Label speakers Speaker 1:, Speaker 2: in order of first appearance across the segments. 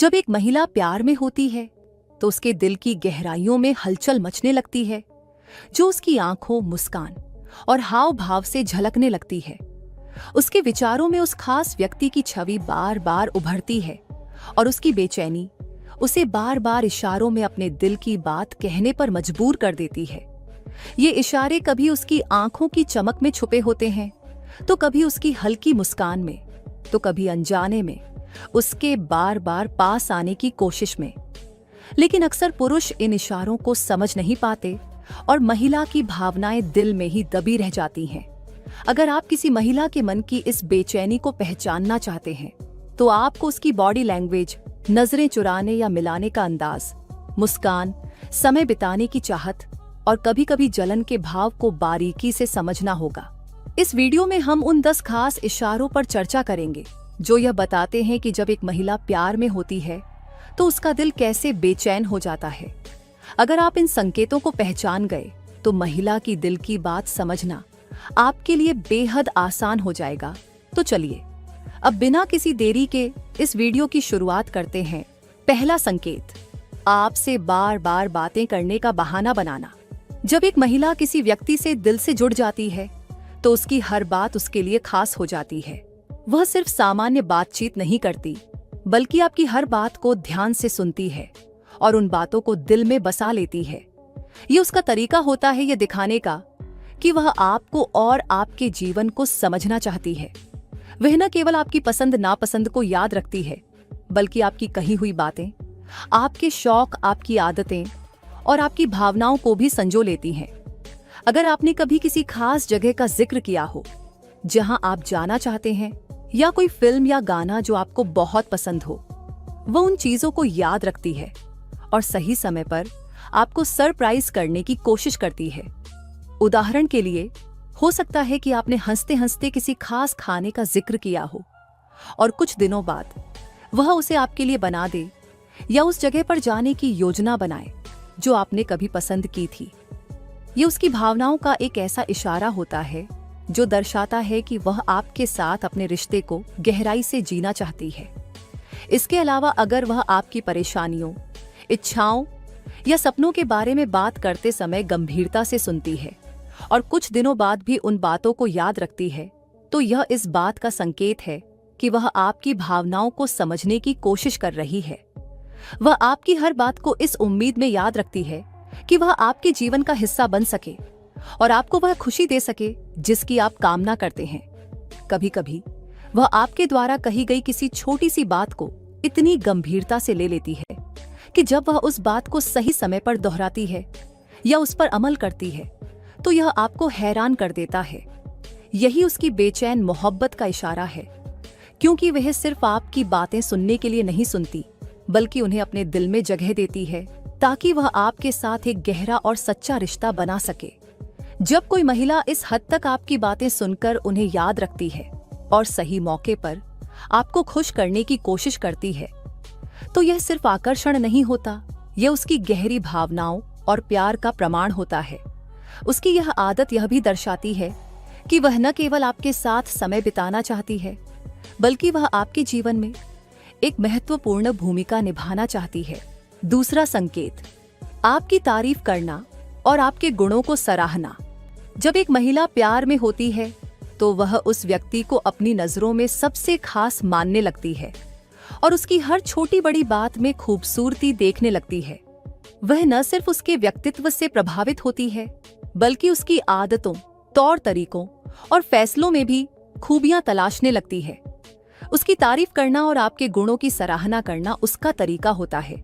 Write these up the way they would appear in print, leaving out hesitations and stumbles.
Speaker 1: जब एक महिला प्यार में होती है तो उसके दिल की गहराइयों में हलचल मचने लगती है, जो उसकी आंखों, मुस्कान और हाव भाव से झलकने लगती है। उसके विचारों में उस खास व्यक्ति की छवि बार बार उभरती है और उसकी बेचैनी उसे बार बार इशारों में अपने दिल की बात कहने पर मजबूर कर देती है। ये इशारे कभी उसकी आंखों की चमक में छुपे होते हैं, तो कभी उसकी हल्की मुस्कान में, तो कभी अनजाने में उसके बार बार पास आने की कोशिश में। लेकिन अक्सर पुरुष इन इशारों को समझ नहीं पाते और महिला की भावनाएं दिल में ही दबी रह जाती हैं। अगर आप किसी महिला के मन की इस बेचैनी को पहचानना चाहते हैं, तो आपको उसकी बॉडी लैंग्वेज, नजरें चुराने या मिलाने का अंदाज, मुस्कान, समय बिताने की चाहत और कभी कभी जलन के भाव को बारीकी से समझना होगा। इस वीडियो में हम उन 10 खास इशारों पर चर्चा करेंगे जो यह बताते हैं कि जब एक महिला प्यार में होती है तो उसका दिल कैसे बेचैन हो जाता है। अगर आप इन संकेतों को पहचान गए तो महिला की दिल की बात समझना आपके लिए बेहद आसान हो जाएगा। तो चलिए अब बिना किसी देरी के इस वीडियो की शुरुआत करते हैं। पहला संकेत, आपसे बार बार बातें करने का बहाना बनाना। जब एक महिला किसी व्यक्ति से दिल से जुड़ जाती है तो उसकी हर बात उसके लिए खास हो जाती है। वह सिर्फ सामान्य बातचीत नहीं करती, बल्कि आपकी हर बात को ध्यान से सुनती है और उन बातों को दिल में बसा लेती है। ये उसका तरीका होता है ये दिखाने का कि वह आपको और आपके जीवन को समझना चाहती है। वह न केवल आपकी पसंद नापसंद को याद रखती है, बल्कि आपकी कही हुई बातें, आपके शौक, आपकी आदतें और आपकी भावनाओं को भी संजो लेती हैं। अगर आपने कभी किसी खास जगह का जिक्र किया हो जहां आप जाना चाहते हैं, या कोई फिल्म या गाना जो आपको बहुत पसंद हो, वह उन चीजों को याद रखती है और सही समय पर आपको सरप्राइज करने की कोशिश करती है। उदाहरण के लिए, हो सकता है कि आपने हंसते हंसते किसी खास खाने का जिक्र किया हो और कुछ दिनों बाद वह उसे आपके लिए बना दे या उस जगह पर जाने की योजना बनाए जो आपने कभी पसंद की थी। ये उसकी भावनाओं का एक ऐसा इशारा होता है जो दर्शाता है कि वह आपके साथ अपने रिश्ते को गहराई से जीना चाहती है। इसके अलावा अगर वह आपकी परेशानियों, इच्छाओं या सपनों के बारे में बात करते समय गंभीरता से सुनती है और कुछ दिनों बाद भी उन बातों को याद रखती है, तो यह इस बात का संकेत है कि वह आपकी भावनाओं को समझने की कोशिश कर रही है। वह आपकी हर बात को इस उम्मीद में याद रखती है कि वह आपके जीवन का हिस्सा बन सके और आपको वह खुशी दे सके जिसकी आप कामना करते हैं। कभी कभी वह आपके द्वारा कही गई किसी छोटी सी बात को इतनी गंभीरता से ले लेती है कि जब वह उस बात को सही समय पर दोहराती है या उस पर अमल करती है, तो यह आपको हैरान कर देता है। यही उसकी बेचैन मोहब्बत का इशारा है, क्योंकि वह सिर्फ आपकी बातें सुनने के लिए नहीं सुनती, बल्कि उन्हें अपने दिल में जगह देती है ताकि वह आपके साथ एक गहरा और सच्चा रिश्ता बना सके। जब कोई महिला इस हद तक आपकी बातें सुनकर उन्हें याद रखती है और सही मौके पर आपको खुश करने की कोशिश करती है, तो यह सिर्फ आकर्षण नहीं होता, यह उसकी गहरी भावनाओं और प्यार का प्रमाण होता है। उसकी यह आदत यह भी दर्शाती है कि वह न केवल आपके साथ समय बिताना चाहती है, बल्कि वह आपके जीवन में एक महत्वपूर्ण भूमिका निभाना चाहती है। दूसरा संकेत, आपकी तारीफ करना और आपके गुणों को सराहना। जब एक महिला प्यार में होती है तो वह उस व्यक्ति को अपनी नजरों में सबसे खास मानने लगती है और उसकी हर छोटी बड़ी बात में खूबसूरती देखने लगती है। वह न सिर्फ उसके व्यक्तित्व से प्रभावित होती है, बल्कि उसकी आदतों, तौर तरीकों और फैसलों में भी खूबियां तलाशने लगती है। उसकी तारीफ करना और आपके गुणों की सराहना करना उसका तरीका होता है,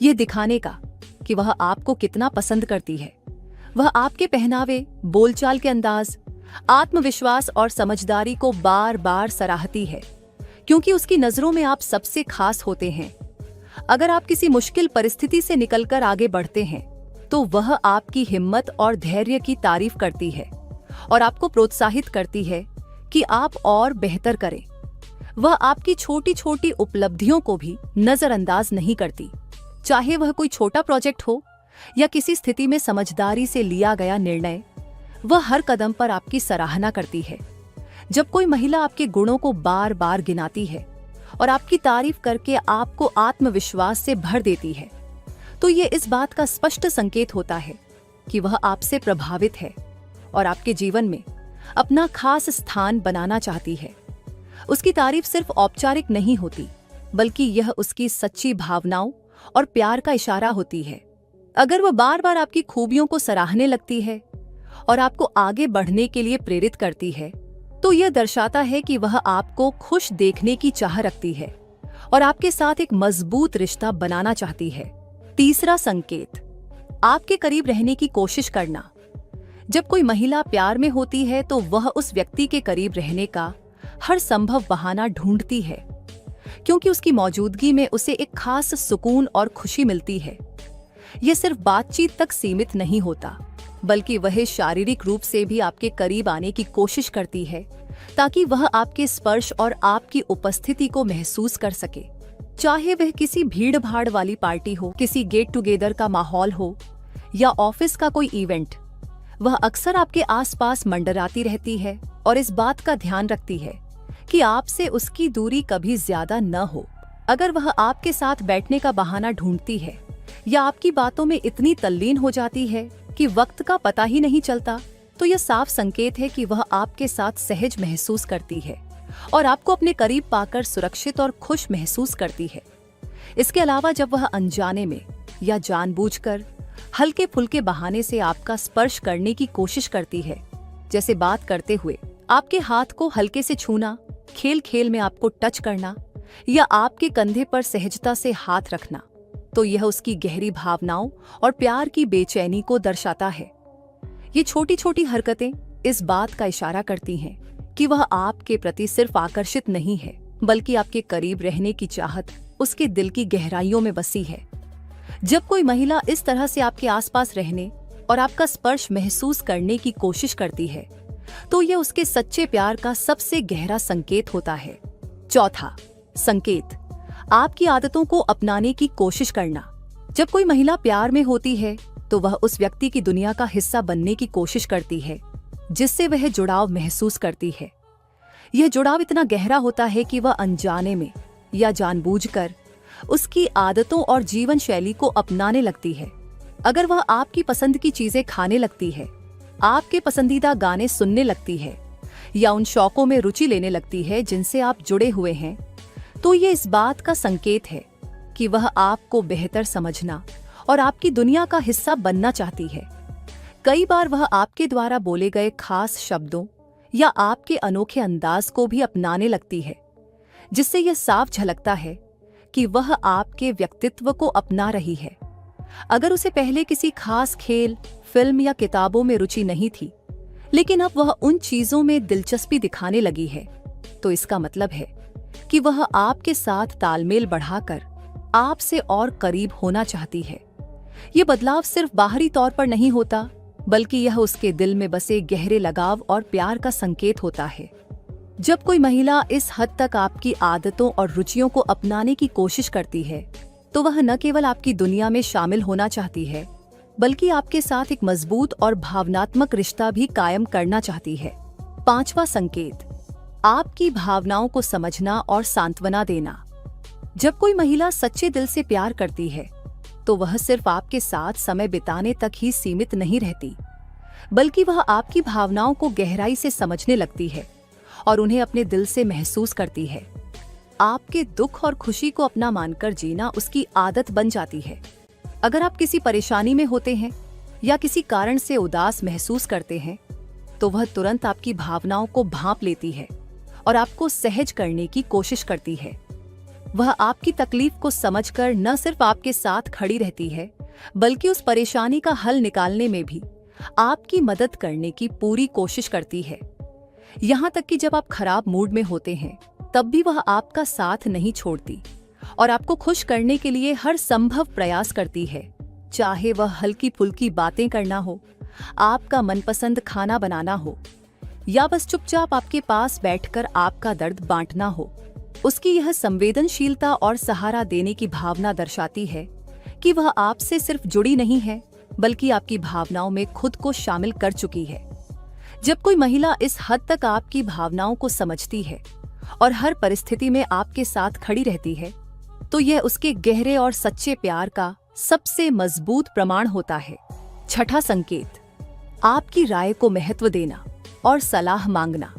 Speaker 1: यह दिखाने का कि वह आपको कितना पसंद करती है। वह आपके पहनावे, बोलचाल के अंदाज, आत्मविश्वास और समझदारी को बार बार सराहती है, क्योंकि उसकी नजरों में आप सबसे खास होते हैं। अगर आप किसी मुश्किल परिस्थिति से निकलकर आगे बढ़ते हैं, तो वह आपकी हिम्मत और धैर्य की तारीफ करती है और आपको प्रोत्साहित करती है कि आप और बेहतर करें। वह आपकी छोटी छोटी उपलब्धियों को भी नजरअंदाज नहीं करती, चाहे वह कोई छोटा प्रोजेक्ट हो या किसी स्थिति में समझदारी से लिया गया निर्णय। वह हर कदम पर आपकी सराहना करती है। जब कोई महिला आपके गुणों को बार बार गिनाती है और आपकी तारीफ करके आपको आत्मविश्वास से भर देती है, तो ये इस बात का स्पष्ट संकेत होता है कि वह आपसे प्रभावित है और आपके जीवन में अपना खास स्थान बनाना चाहती है। उसकी तारीफ सिर्फ औपचारिक नहीं होती, बल्कि यह उसकी सच्ची भावनाओं और प्यार का इशारा होती है। अगर वह बार बार आपकी खूबियों को सराहने लगती है और आपको आगे बढ़ने के लिए प्रेरित करती है, तो यह दर्शाता है कि वह आपको खुश देखने की चाह रखती है और आपके साथ एक मजबूत रिश्ता बनाना चाहती है। तीसरा संकेत, आपके करीब रहने की कोशिश करना। जब कोई महिला प्यार में होती है तो वह उस व्यक्ति के करीब रहने का हर संभव बहाना ढूंढती है, क्योंकि उसकी मौजूदगी में उसे एक खास सुकून और खुशी मिलती है। यह सिर्फ बातचीत तक सीमित नहीं होता, बल्कि वह शारीरिक रूप से भी आपके करीब आने की कोशिश करती है, ताकि वह आपके स्पर्श और आपकी उपस्थिति को महसूस कर सके। चाहे वह किसी भीड़-भाड़ वाली पार्टी हो, किसी गेट टुगेदर का माहौल हो या ऑफिस का कोई इवेंट, वह अक्सर आपके आसपास मंडराती रहती है और इस बात का ध्यान रखती है कि आपसे उसकी दूरी कभी ज्यादा न हो। अगर वह आपके साथ बैठने का बहाना ढूंढती है या आपकी बातों में इतनी तल्लीन हो जाती है कि वक्त का पता ही नहीं चलता, तो यह साफ संकेत है कि वह आपके साथ सहज महसूस करती है और आपको अपने करीब पाकर सुरक्षित और खुश महसूस करती है। इसके अलावा जब वह अनजाने में या जानबूझकर हल्के फुल्के बहाने से आपका स्पर्श करने की कोशिश करती है, जैसे बात करते हुए आपके हाथ को हल्के से छूना, खेल खेल में आपको टच करना या आपके कंधे पर सहजता से हाथ रखना, तो यह उसकी गहरी भावनाओं और प्यार की बेचैनी को दर्शाता है। ये छोटी छोटी हरकतें इस बात का इशारा करती हैं कि वह आपके प्रति सिर्फ आकर्षित नहीं है, बल्कि आपके करीब रहने की चाहत उसके दिल की गहराइयों में बसी है। जब कोई महिला इस तरह से आपके आसपास रहने और आपका स्पर्श महसूस करने की कोशिश करती है, तो यह उसके सच्चे प्यार का सबसे गहरा संकेत होता है। चौथा संकेत, आपकी आदतों को अपनाने की कोशिश करना। जब कोई महिला प्यार में होती है तो वह उस व्यक्ति की दुनिया का हिस्सा बनने की कोशिश करती है जिससे वह जुड़ाव महसूस करती है। यह जुड़ाव इतना गहरा होता है कि वह अनजाने में या जानबूझकर उसकी आदतों और जीवन शैली को अपनाने लगती है। अगर वह आपकी पसंद की चीजें खाने लगती है, आपके पसंदीदा गाने सुनने लगती है या उन शौकों में रुचि लेने लगती है जिनसे आप जुड़े हुए हैं, तो ये इस बात का संकेत है कि वह आपको बेहतर समझना और आपकी दुनिया का हिस्सा बनना चाहती है। कई बार वह आपके द्वारा बोले गए खास शब्दों या आपके अनोखे अंदाज को भी अपनाने लगती है, जिससे यह साफ झलकता है कि वह आपके व्यक्तित्व को अपना रही है। अगर उसे पहले किसी खास खेल, फिल्म या किताबों में रुचि नहीं थी, लेकिन अब वह उन चीजों में दिलचस्पी दिखाने लगी है, तो इसका मतलब है कि वह आपके साथ तालमेल बढ़ाकर आपसे और करीब होना चाहती है। ये बदलाव सिर्फ बाहरी तौर पर नहीं होता, बल्कि यह उसके दिल में बसे गहरे लगाव और प्यार का संकेत होता है। जब कोई महिला इस हद तक आपकी आदतों और रुचियों को अपनाने की कोशिश करती है, तो वह न केवल आपकी दुनिया में शामिल होना चाहती है, बल्कि आपके साथ एक मजबूत और भावनात्मक रिश्ता भी कायम करना चाहती है। पांचवा संकेत, आपकी भावनाओं को समझना और सांत्वना देना। जब कोई महिला सच्चे दिल से प्यार करती है, तो वह सिर्फ आपके साथ समय बिताने तक ही सीमित नहीं रहती, बल्कि वह आपकी भावनाओं को गहराई से समझने लगती है और उन्हें अपने दिल से महसूस करती है। आपके दुख और खुशी को अपना मानकर जीना उसकी आदत बन जाती है। अगर आप किसी परेशानी में होते हैं या किसी कारण से उदास महसूस करते हैं, तो वह तुरंत आपकी भावनाओं को भांप लेती है और आपको सहज करने की कोशिश करती है। वह आपकी तकलीफ को समझकर न सिर्फ आपके साथ खड़ी रहती है, बल्कि उस परेशानी का हल निकालने में भी आपकी मदद करने की पूरी कोशिश करती है। यहाँ तक कि जब आप खराब मूड में होते हैं, तब भी वह आपका साथ नहीं छोड़ती और आपको खुश करने के लिए हर संभव प्रयास करती है। चाहे वह हल्की फुल्की बातें करना हो, आपका मनपसंद खाना बनाना हो या बस चुपचाप आपके पास बैठकर आपका दर्द बांटना हो, उसकी यह संवेदनशीलता और सहारा देने की भावना दर्शाती है कि वह आपसे सिर्फ जुड़ी नहीं है, बल्कि आपकी भावनाओं में खुद को शामिल कर चुकी है। जब कोई महिला इस हद तक आपकी भावनाओं को समझती है और हर परिस्थिति में आपके साथ खड़ी रहती है, तो यह उसके गहरे और सच्चे प्यार का सबसे मजबूत प्रमाण होता है। छठा संकेत, आपकी राय को महत्व देना और सलाह मांगना।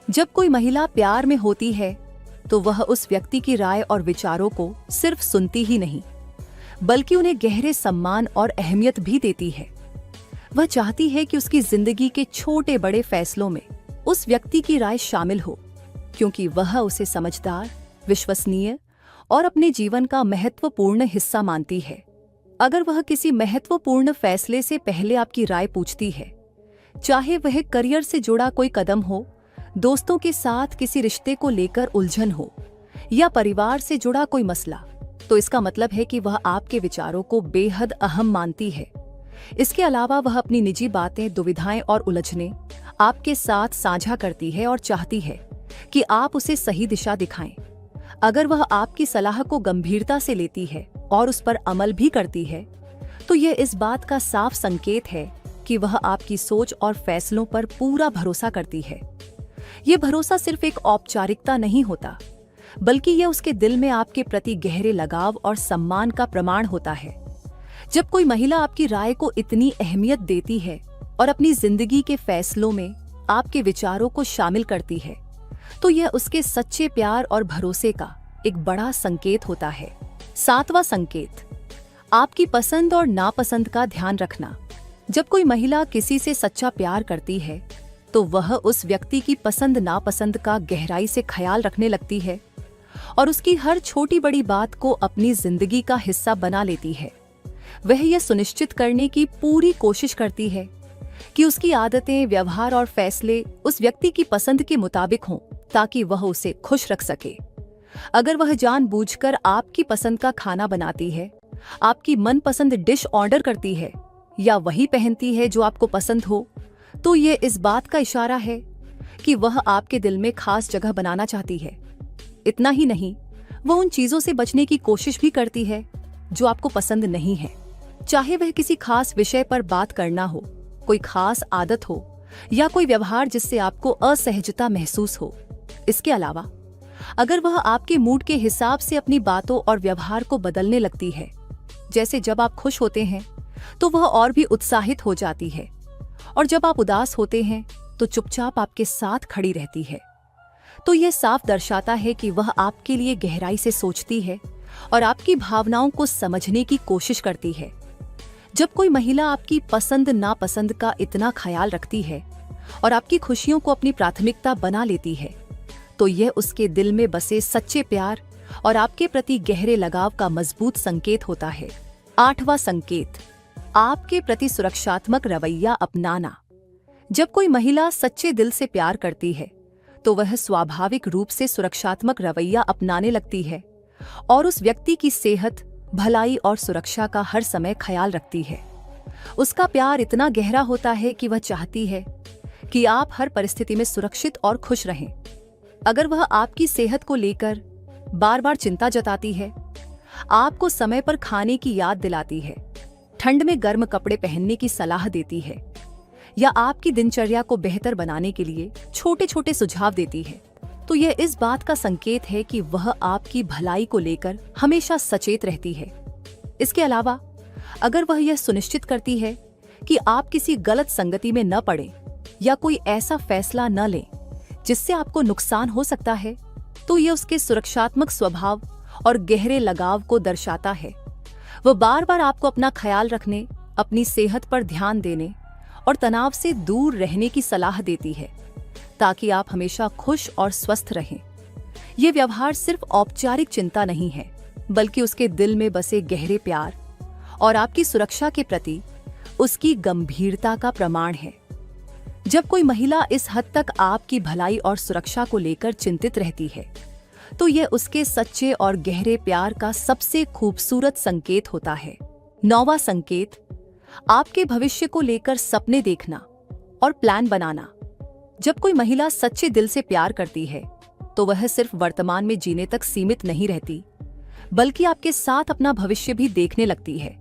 Speaker 1: जब कोई महिला प्यार में होती है तो वह उस व्यक्ति की राय और विचारों को सिर्फ सुनती ही नहीं, बल्कि उन्हें गहरे सम्मान और अहमियत भी देती है। वह चाहती है कि उसकी जिंदगी के छोटे बड़े फैसलों में उस व्यक्ति की राय शामिल हो, क्योंकि वह उसे समझदार, विश्वसनीय और अपने जीवन का महत्वपूर्ण हिस्सा मानती है। अगर वह किसी महत्वपूर्ण फैसले से पहले आपकी राय पूछती है, चाहे वह करियर से जुड़ा कोई कदम हो, दोस्तों के साथ किसी रिश्ते को लेकर उलझन हो या परिवार से जुड़ा कोई मसला, तो इसका मतलब है कि वह आपके विचारों को बेहद अहम मानती है। इसके अलावा वह अपनी निजी बातें, दुविधाएं और उलझनें आपके साथ साझा करती है और चाहती है कि आप उसे सही दिशा दिखाएं। अगर वह आपकी सलाह को गंभीरता से लेती है और उस पर अमल भी करती है, तो यह इस बात का साफ संकेत है कि वह आपकी सोच और फैसलों पर पूरा भरोसा करती है। यह भरोसा सिर्फ एक औपचारिकता नहीं होता, बल्कि यह उसके दिल में आपके प्रति गहरे लगाव और सम्मान का प्रमाण होता है। जब कोई महिला आपकी राय को इतनी अहमियत देती है और अपनी जिंदगी के फैसलों में आपके विचारों को शामिल करती है, तो यह उसके सच्चे प्यार और भरोसे का एक बड़ा संकेत होता है। सातवां संकेत, आपकी पसंद और नापसंद का ध्यान रखना। जब कोई महिला किसी से सच्चा प्यार करती है, तो वह उस व्यक्ति की पसंद नापसंद का गहराई से ख्याल रखने लगती है और उसकी हर छोटी बड़ी बात को अपनी जिंदगी का हिस्सा बना लेती है। वह यह सुनिश्चित करने की पूरी कोशिश करती है कि उसकी आदतें, व्यवहार और फैसले उस व्यक्ति की पसंद के मुताबिक हों, ताकि वह उसे खुश रख सके। अगर वह जानबूझकर आपकी पसंद का खाना बनाती है, आपकी मनपसंद डिश ऑर्डर करती है या वही पहनती है जो आपको पसंद हो, तो ये इस बात का इशारा है कि वह आपके दिल में खास जगह बनाना चाहती है। इतना ही नहीं, वह उन चीजों से बचने की कोशिश भी करती है जो आपको पसंद नहीं है, चाहे वह किसी खास विषय पर बात करना हो, कोई खास आदत हो या कोई व्यवहार जिससे आपको असहजता महसूस हो। इसके अलावा अगर वह आपके मूड के हिसाब से अपनी बातों और व्यवहार को बदलने लगती है, जैसे जब आप खुश होते हैं तो वह और भी उत्साहित हो जाती है, और जब आप उदास होते हैं तो चुपचाप आपके साथ खड़ी रहती है, तो यह साफ दर्शाता है कि वह आपके लिए गहराई से सोचती है और आपकी भावनाओं को समझने की कोशिश करती है। जब कोई महिला आपकी पसंद नापसंद का इतना ख्याल रखती है और आपकी खुशियों को अपनी प्राथमिकता बना लेती है, तो यह उसके दिल में बसे सच्चे प्यार और आपके प्रति गहरे लगाव का मजबूत संकेत होता है। आठवां संकेत, आपके प्रति सुरक्षात्मक रवैया अपनाना। जब कोई महिला सच्चे दिल से प्यार करती है, तो वह स्वाभाविक रूप से सुरक्षात्मक रवैया अपनाने लगती है और उस व्यक्ति की सेहत, भलाई और सुरक्षा का हर समय ख्याल रखती है। उसका प्यार इतना गहरा होता है कि वह चाहती है कि आप हर परिस्थिति में सुरक्षित और खुश रहें। अगर वह आपकी सेहत को लेकर बार बार चिंता जताती है, आपको समय पर खाने की याद दिलाती है, ठंड में गर्म कपड़े पहनने की सलाह देती है या आपकी दिनचर्या को बेहतर बनाने के लिए छोटे छोटे सुझाव देती है, तो यह इस बात का संकेत है कि वह आपकी भलाई को लेकर हमेशा सचेत रहती है। इसके अलावा अगर वह यह सुनिश्चित करती है कि आप किसी गलत संगति में न पड़ें या कोई ऐसा फैसला न लें जिससे आपको नुकसान हो सकता है, तो यह उसके सुरक्षात्मक स्वभाव और गहरे लगाव को दर्शाता है। वह बार बार आपको अपना ख्याल रखने, अपनी सेहत पर ध्यान देने और तनाव से दूर रहने की सलाह देती है, ताकि आप हमेशा खुश और स्वस्थ रहें। ये व्यवहार सिर्फ औपचारिक चिंता नहीं है, बल्कि उसके दिल में बसे गहरे प्यार और आपकी सुरक्षा के प्रति उसकी गंभीरता का प्रमाण है। जब कोई महिला इस हद तक आपकी भलाई और सुरक्षा को लेकर चिंतित रहती है, तो यह उसके सच्चे और गहरे प्यार का सबसे खूबसूरत संकेत होता है। 9वां संकेत, आपके भविष्य को लेकर सपने देखना और प्लान बनाना। जब कोई महिला सच्चे दिल से प्यार करती है, तो वह सिर्फ वर्तमान में जीने तक सीमित नहीं रहती, बल्कि आपके साथ अपना भविष्य भी देखने लगती है।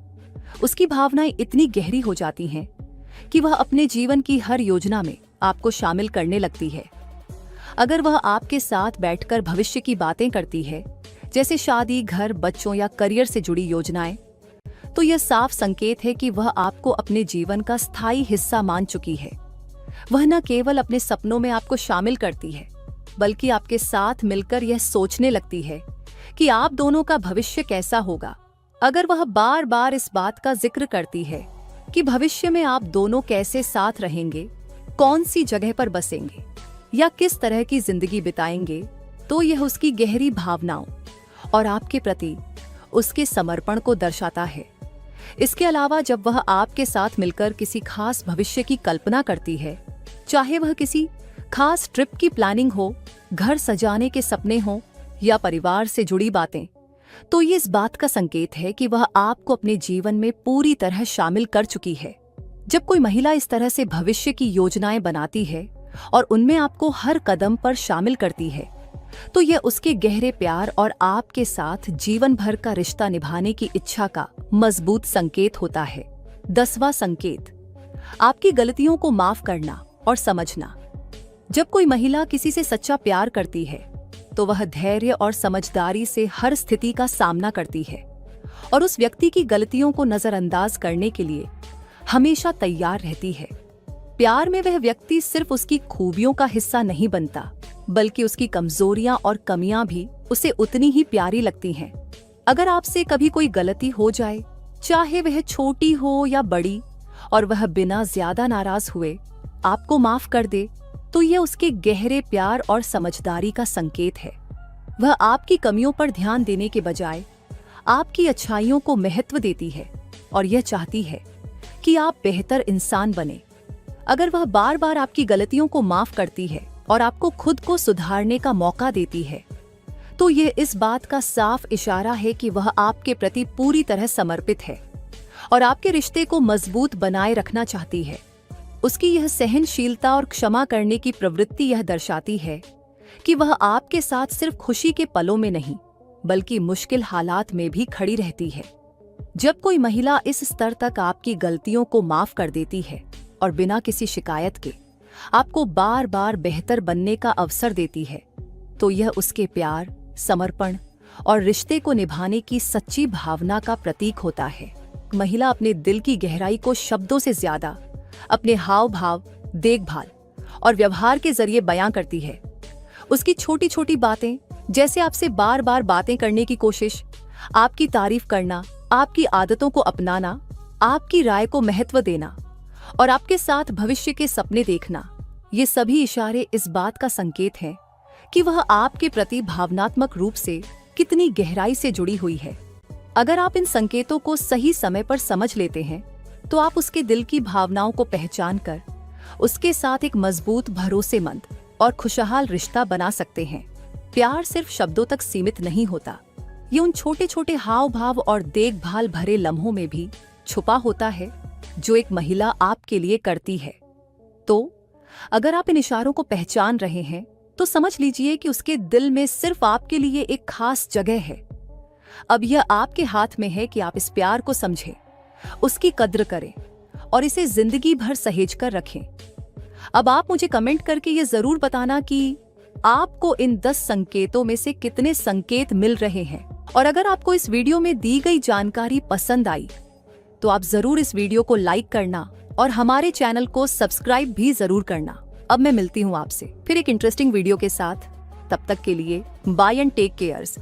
Speaker 1: उसकी भावनाएं इतनी गहरी हो जाती हैं कि वह अपने जीवन की हर योजना में आपको शामिल करने लगती है। अगर वह आपके साथ बैठकर भविष्य की बातें करती है, जैसे शादी, घर, बच्चों या करियर से जुड़ी योजनाएं, तो यह साफ संकेत है कि वह आपको अपने जीवन का स्थायी हिस्सा मान चुकी है। वह न केवल अपने सपनों में आपको शामिल करती है, बल्कि आपके साथ मिलकर यह सोचने लगती है कि आप दोनों का भविष्य कैसा होगा। अगर वह बार बार इस बात का जिक्र करती है कि भविष्य में आप दोनों कैसे साथ रहेंगे, कौन सी जगह पर बसेंगे या किस तरह की जिंदगी बिताएंगे, तो यह उसकी गहरी भावनाओं और आपके प्रति उसके समर्पण को दर्शाता है। इसके अलावा जब वह आपके साथ मिलकर किसी खास भविष्य की कल्पना करती है, चाहे वह किसी खास ट्रिप की प्लानिंग हो, घर सजाने के सपने हो या परिवार से जुड़ी बातें, तो ये इस बात का संकेत है कि वह आपको अपने जीवन में पूरी तरह शामिल कर चुकी है। जब कोई महिला इस तरह से भविष्य की योजनाएं बनाती है और उनमें आपको हर कदम पर शामिल करती है, तो यह उसके गहरे प्यार और आपके साथ जीवन भर का रिश्ता निभाने की इच्छा का मजबूत संकेत होता है। 10वां संकेत, आपकी गलतियों को माफ करना और समझना। जब कोई महिला किसी से सच्चा प्यार करती है, तो वह धैर्य और समझदारी से हर स्थिति का सामना करती है और उस व्यक्ति की गलतियों को नजरअंदाज करने के लिए हमेशा तैयार रहती है। प्यार में वह व्यक्ति सिर्फ उसकी खूबियों का हिस्सा नहीं बनता, बल्कि उसकी कमजोरियां और कमियां भी उसे उतनी ही प्यारी लगती हैं। अगर आपसे कभी कोई गलती हो जाए, चाहे वह छोटी हो या बड़ी, और वह बिना ज्यादा नाराज हुए आपको माफ कर दे, तो यह उसके गहरे प्यार और समझदारी का संकेत है। वह आपकी कमियों पर ध्यान देने के बजाय आपकी अच्छाइयों को महत्व देती है और यह चाहती है कि आप बेहतर इंसान बने। अगर वह बार बार आपकी गलतियों को माफ करती है और आपको खुद को सुधारने का मौका देती है, तो यह इस बात का साफ इशारा है कि वह आपके प्रति पूरी तरह समर्पित है और आपके रिश्ते को मजबूत बनाए रखना चाहती है। उसकी यह सहनशीलता और क्षमा करने की प्रवृत्ति यह दर्शाती है कि वह आपके साथ सिर्फ खुशी के पलों में नहीं, बल्कि मुश्किल हालात में भी खड़ी रहती है। जब कोई महिला इस स्तर तक आपकी गलतियों को माफ कर देती है और बिना किसी शिकायत के आपको बार बार बेहतर बनने का अवसर देती है, तो यह उसके प्यार, समर्पण और रिश्ते को निभाने की सच्ची भावना का प्रतीक होता है। महिला अपने दिल की गहराई को शब्दों से ज्यादा अपने हाव भाव, देखभाल और व्यवहार के जरिए बयां करती है। उसकी छोटी छोटी बातें, जैसे आपसे बार बार बातें करने की कोशिश, आपकी तारीफ करना, आपकी आदतों को अपनाना, आपकी राय को महत्व देना और आपके साथ भविष्य के सपने देखना, ये सभी इशारे इस बात का संकेत हैं कि वह आपके प्रति भावनात्मक रूप से कितनी गहराई से जुड़ी हुई है। अगर आप इन संकेतों को सही समय पर समझ लेते हैं, तो आप उसके दिल की भावनाओं को पहचान कर उसके साथ एक मजबूत, भरोसेमंद और खुशहाल रिश्ता बना सकते हैं। प्यार सिर्फ शब्दों तक सीमित नहीं होता, ये उन छोटे छोटे हाव भाव और देखभाल भरे लम्हों में भी छुपा होता है जो एक महिला आपके लिए करती है। तो अगर आप इन इशारों को पहचान रहे हैं, तो समझ लीजिए कि उसके दिल में सिर्फ आपके लिए एक खास जगह है। अब यह आपके हाथ में है कि आप इस प्यार को समझें, उसकी कद्र करें और इसे जिंदगी भर सहेज कर रखें। अब आप मुझे कमेंट करके ये जरूर बताना कि आपको इन 10 संकेतों में से कितने संकेत मिल रहे हैं। और अगर आपको इस वीडियो में दी गई जानकारी पसंद आई, तो आप जरूर इस वीडियो को लाइक करना और हमारे चैनल को सब्सक्राइब भी जरूर करना। अब मैं मिलती हूँ आपसे फिर एक इंटरेस्टिंग वीडियो के साथ। तब तक के लिए बाय एंड टेक केयर्स।